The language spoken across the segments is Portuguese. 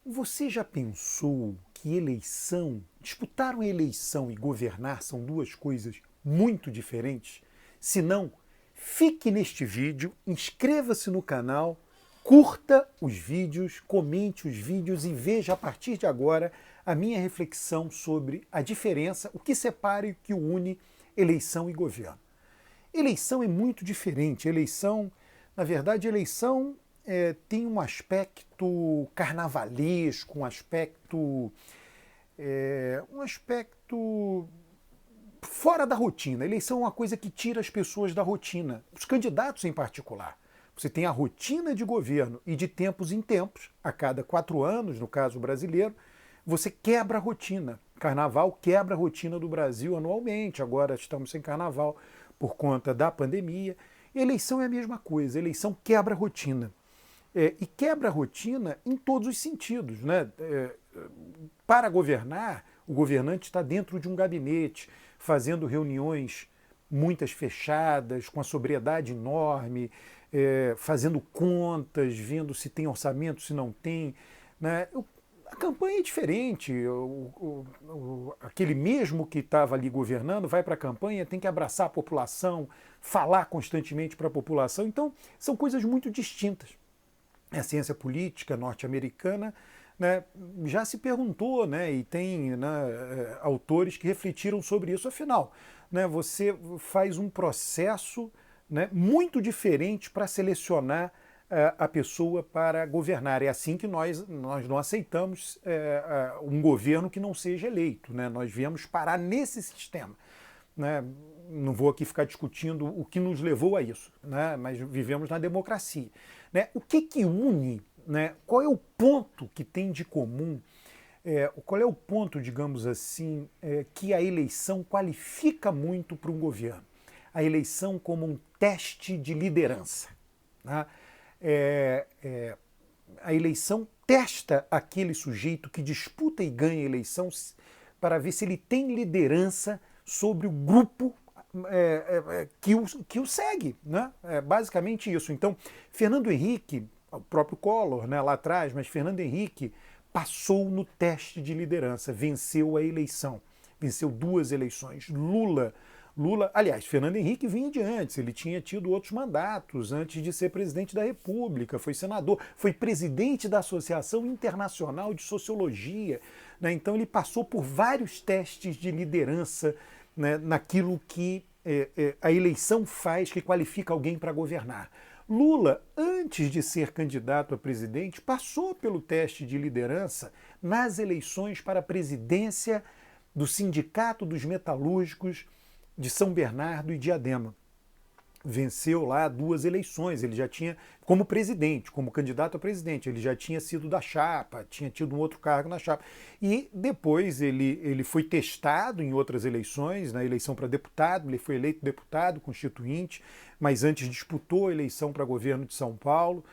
Você já pensou que disputar uma eleição e governar são duas coisas muito diferentes? Se não, fique neste vídeo, inscreva-se no canal, curta os vídeos, comente os vídeos e veja a partir de agora a minha reflexão sobre a diferença, o que separa e o que une eleição e governo. Eleição é muito diferente. Na verdade, eleição tem um aspecto carnavalesco, um aspecto fora da rotina. Eleição é uma coisa que tira as pessoas da rotina, os candidatos em particular. Você tem a rotina de governo e de tempos em tempos, a cada 4 anos, no caso brasileiro, você quebra a rotina. Carnaval quebra a rotina do Brasil anualmente, agora estamos sem carnaval por conta da pandemia. Eleição é a mesma coisa, eleição quebra a rotina. E quebra a rotina em todos os sentidos. Né? Para governar, o governante está dentro de um gabinete, fazendo reuniões, muitas fechadas, com a sobriedade enorme, fazendo contas, vendo se tem orçamento, se não tem. Né? A campanha é diferente. Aquele mesmo que estava ali governando vai para a campanha, tem que abraçar a população, falar constantemente para a população. Então, são coisas muito distintas. A ciência política norte-americana, né, já se perguntou, né, e tem, né, autores que refletiram sobre isso. Afinal, né, você faz um processo, né, muito diferente para selecionar a pessoa para governar. É assim que nós não aceitamos um governo que não seja eleito. Né? Nós viemos parar nesse sistema. Né? Não vou aqui ficar discutindo o que nos levou a isso, né? Mas vivemos na democracia. Né? O que une? Né? Qual é o ponto que tem de comum? Qual é o ponto, digamos assim, que a eleição qualifica muito para um governo? A eleição como um teste de liderança. Né? A eleição testa aquele sujeito que disputa e ganha a eleição para ver se ele tem liderança sobre o grupo que o segue. Né? É basicamente isso. Então, Fernando Henrique, o próprio Collor, né, lá atrás, mas Fernando Henrique passou no teste de liderança, venceu a eleição, venceu 2 eleições. Aliás, Fernando Henrique vinha de antes, ele tinha tido outros mandatos antes de ser presidente da República, foi senador, foi presidente da Associação Internacional de Sociologia, né? Então ele passou por vários testes de liderança, né, naquilo que a eleição faz, que qualifica alguém para governar. Lula, antes de ser candidato a presidente, passou pelo teste de liderança nas eleições para a presidência do Sindicato dos Metalúrgicos de São Bernardo e Diadema. Venceu lá 2 eleições, ele já tinha, como presidente, como candidato a presidente, ele já tinha sido da chapa, tinha tido um outro cargo na chapa. E depois ele foi testado em outras eleições, na eleição para deputado, ele foi eleito deputado constituinte, mas antes disputou a eleição para governo de São Paulo,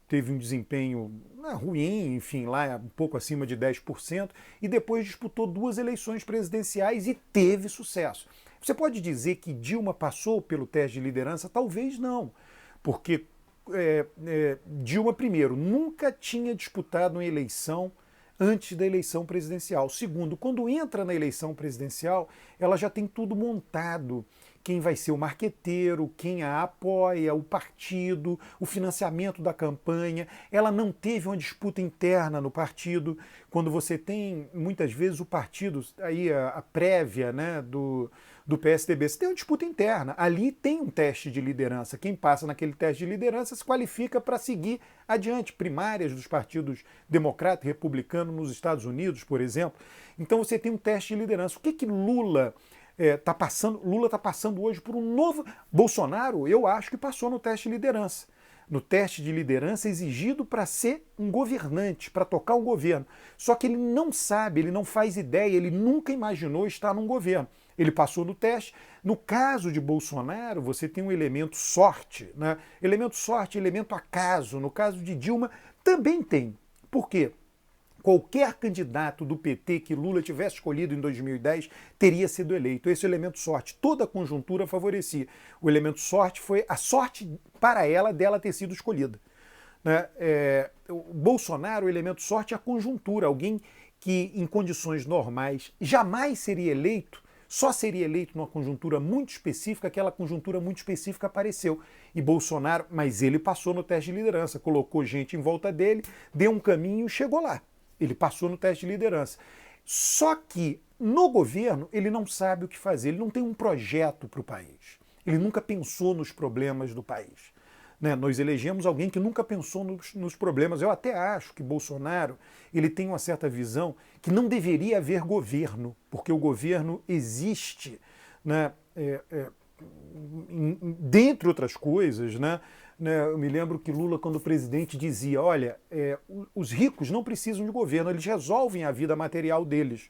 teve um desempenho ruim, enfim, lá um pouco acima de 10%, e depois disputou 2 eleições presidenciais e teve sucesso. Você pode dizer que Dilma passou pelo teste de liderança? Talvez não, porque Dilma, primeiro, nunca tinha disputado uma eleição antes da eleição presidencial. Segundo, quando entra na eleição presidencial, ela já tem tudo montado. Quem vai ser o marqueteiro, quem a apoia, o partido, o financiamento da campanha. Ela não teve uma disputa interna no partido. Quando você tem, muitas vezes, o partido, aí a prévia, né, do PSDB, você tem uma disputa interna. Ali tem um teste de liderança. Quem passa naquele teste de liderança se qualifica para seguir adiante. Primárias dos partidos democrata e republicano nos Estados Unidos, por exemplo. Então você tem um teste de liderança. O que Lula está passando? Lula está passando hoje por um novo... Bolsonaro, eu acho que passou no teste de liderança. No teste de liderança exigido para ser um governante, para tocar um governo. Só que ele não sabe, ele não faz ideia, ele nunca imaginou estar num governo. Ele passou no teste. No caso de Bolsonaro, você tem um elemento sorte, né? Elemento sorte, elemento acaso. No caso de Dilma, também tem. Por quê? Qualquer candidato do PT que Lula tivesse escolhido em 2010 teria sido eleito. Esse elemento sorte, toda a conjuntura favorecia. O elemento sorte foi a sorte para ela dela ter sido escolhida. né? O Bolsonaro, o elemento sorte é a conjuntura, alguém que em condições normais jamais seria eleito, só seria eleito numa conjuntura muito específica, aquela conjuntura muito específica apareceu. E Bolsonaro, mas ele passou no teste de liderança, colocou gente em volta dele, deu um caminho e chegou lá. Ele passou no teste de liderança. Só que no governo ele não sabe o que fazer, ele não tem um projeto para o país. Ele nunca pensou nos problemas do país. Né? Nós elegemos alguém que nunca pensou nos problemas. Eu até acho que Bolsonaro ele tem uma certa visão que não deveria haver governo, porque o governo existe, né? Dentre outras coisas, né? Eu me lembro que Lula, quando presidente, dizia: olha, os ricos não precisam de governo, eles resolvem a vida material deles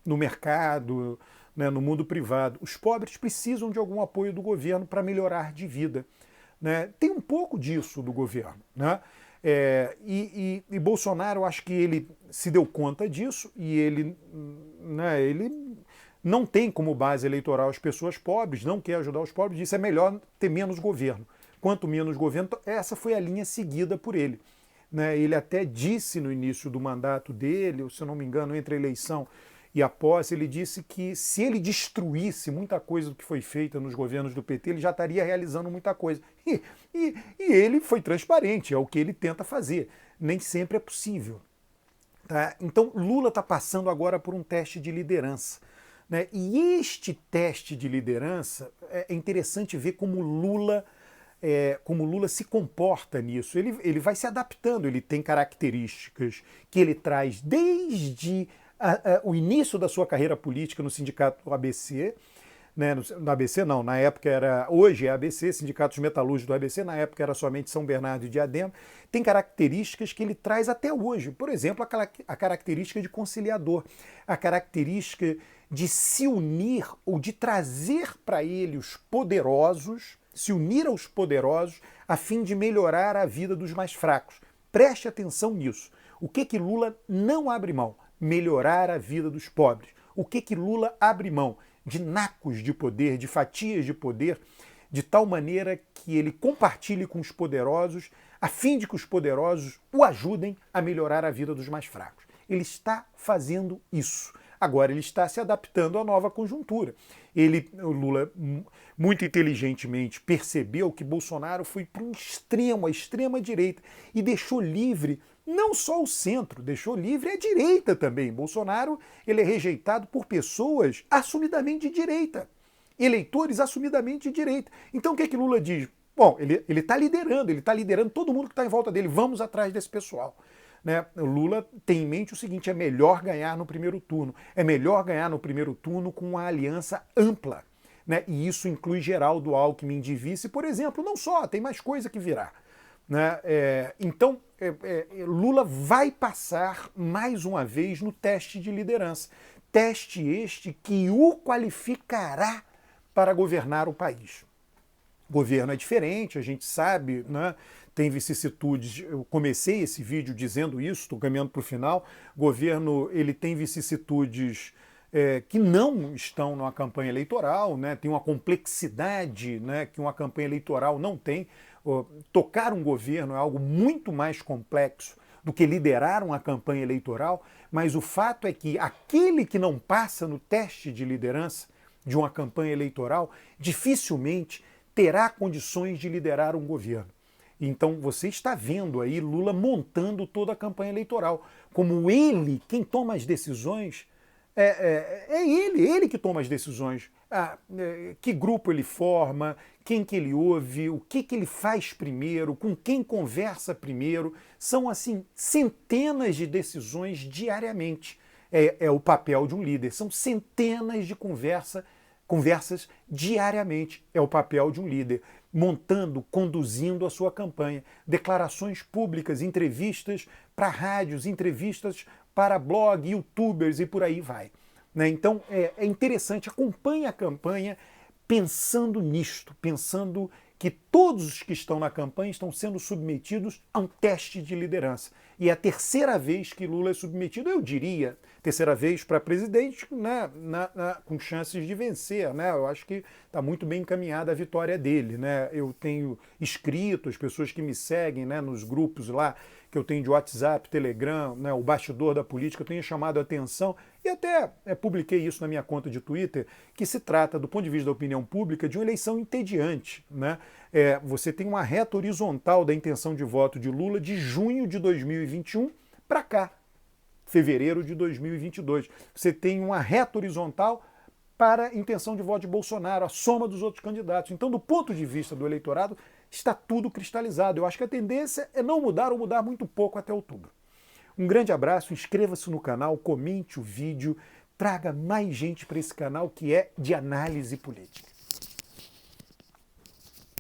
no mercado, né, no mundo privado. Os pobres precisam de algum apoio do governo para melhorar de vida. Né? Tem um pouco disso do governo. Né? E Bolsonaro, eu acho que ele se deu conta disso e ele não tem como base eleitoral as pessoas pobres, não quer ajudar os pobres, disse é melhor ter menos governo. Quanto menos governo, essa foi a linha seguida por ele. Né? Ele até disse no início do mandato dele, se eu não me engano, entre a eleição e a posse, ele disse que se ele destruísse muita coisa do que foi feita nos governos do PT, ele já estaria realizando muita coisa. E ele foi transparente, é o que ele tenta fazer. Nem sempre é possível. Tá? Então Lula está passando agora por um teste de liderança. Né? E este teste de liderança é interessante ver como Lula se comporta nisso. Ele vai se adaptando, ele tem características que ele traz desde o início da sua carreira política no sindicato ABC, né, no ABC não, na época hoje é ABC, Sindicatos Metalúrgicos do ABC, na época era somente São Bernardo e Diadema, tem características que ele traz até hoje. Por exemplo, a característica de conciliador, a característica de se unir ou de trazer para ele os poderosos, se unir aos poderosos a fim de melhorar a vida dos mais fracos. Preste atenção nisso. O que Lula não abre mão? Melhorar a vida dos pobres. O que Lula abre mão? De nacos de poder, de fatias de poder, de tal maneira que ele compartilhe com os poderosos, a fim de que os poderosos o ajudem a melhorar a vida dos mais fracos. Ele está fazendo isso. Agora ele está se adaptando à nova conjuntura. O Lula, muito inteligentemente, percebeu que Bolsonaro foi para um extremo, a extrema-direita, e deixou livre não só o centro, deixou livre a direita também. Bolsonaro ele é rejeitado por pessoas assumidamente de direita, eleitores assumidamente de direita. Então o que Lula diz? Bom, ele está liderando todo mundo que está em volta dele, vamos atrás desse pessoal. Né? O Lula tem em mente o seguinte: é melhor ganhar no primeiro turno. É melhor ganhar no primeiro turno com uma aliança ampla. Né? E isso inclui Geraldo Alckmin de vice, por exemplo. Não só, tem mais coisa que virá. Né? Então, Lula vai passar mais uma vez no teste de liderança. Teste este que o qualificará para governar o país. O governo é diferente, a gente sabe, né? Tem vicissitudes. Eu comecei esse vídeo dizendo isso, estou caminhando para o final. O governo ele tem vicissitudes que não estão numa campanha eleitoral, né? Tem uma complexidade, né, que uma campanha eleitoral não tem. Tocar um governo é algo muito mais complexo do que liderar uma campanha eleitoral, mas o fato é que aquele que não passa no teste de liderança de uma campanha eleitoral dificilmente terá condições de liderar um governo. Então você está vendo aí Lula montando toda a campanha eleitoral. Como ele, quem toma as decisões, ele que toma as decisões. Que grupo ele forma, quem que ele ouve, o que ele faz primeiro, com quem conversa primeiro. São, assim, centenas de decisões diariamente. É o papel de um líder. São centenas de conversas diariamente. É o papel de um líder, montando, conduzindo a sua campanha. Declarações públicas, entrevistas para rádios, entrevistas para blog, youtubers e por aí vai. Né? Então é interessante, acompanhe a campanha pensando nisto, pensando que todos os que estão na campanha estão sendo submetidos a um teste de liderança. E é a terceira vez que Lula é submetido, eu diria, terceira vez para presidente, né, com chances de vencer. Né? Eu acho que está muito bem encaminhada a vitória dele. Né? Eu tenho escrito, as pessoas que me seguem, né, nos grupos lá que eu tenho de WhatsApp, Telegram, né, o bastidor da política, eu tenho chamado a atenção, e até publiquei isso na minha conta de Twitter, que se trata, do ponto de vista da opinião pública, de uma eleição entediante. Né? Você tem uma reta horizontal da intenção de voto de Lula de junho de 2021 para cá, fevereiro de 2022. Você tem uma reta horizontal para a intenção de voto de Bolsonaro, a soma dos outros candidatos. Então, do ponto de vista do eleitorado, está tudo cristalizado. Eu acho que a tendência é não mudar ou mudar muito pouco até outubro. Um grande abraço, inscreva-se no canal, comente o vídeo, traga mais gente para esse canal que é de análise política.